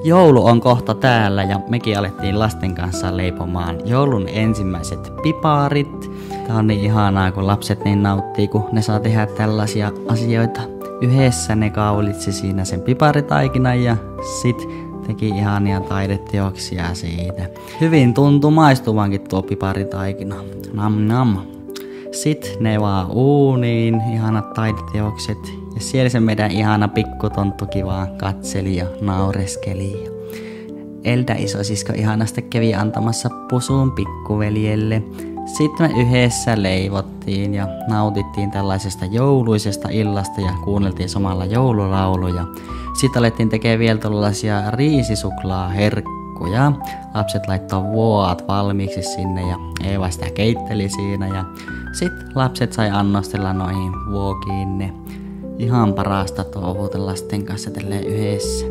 Joulu on kohta täällä ja mekin alettiin lasten kanssa leipomaan joulun ensimmäiset piparit. Tää on niin ihanaa, kun lapset niin nauttii, kun ne saa tehdä tällaisia asioita. Yhdessä ne kaulitsi siinä sen piparitaikinan ja sit teki ihania taideteoksia siitä. Hyvin tuntui maistuvankin tuo piparitaikina. Nam nam. Sitten ne vaan uuniin, ihanat taideteokset. Ja siellä se meidän ihana pikkutonttukin vaan katseli ja naureskeli. Elda isosisko ihanasti kävi antamassa pusuun pikkuveljelle. Sitten me yhdessä leivottiin ja nautittiin tällaisesta jouluisesta illasta ja kuunneltiin samalla joululauluja. Sitten alettiin tekemään vielä tällaisia riisisuklaaherkkuja. Lapset laittoi vuot valmiiksi sinne ja Eeva sitä keitteli siinä. Ja sitten lapset sai annostella noihin vuokiin ne. Ihan parasta touhuuta lasten kanssa tälleen yhdessä.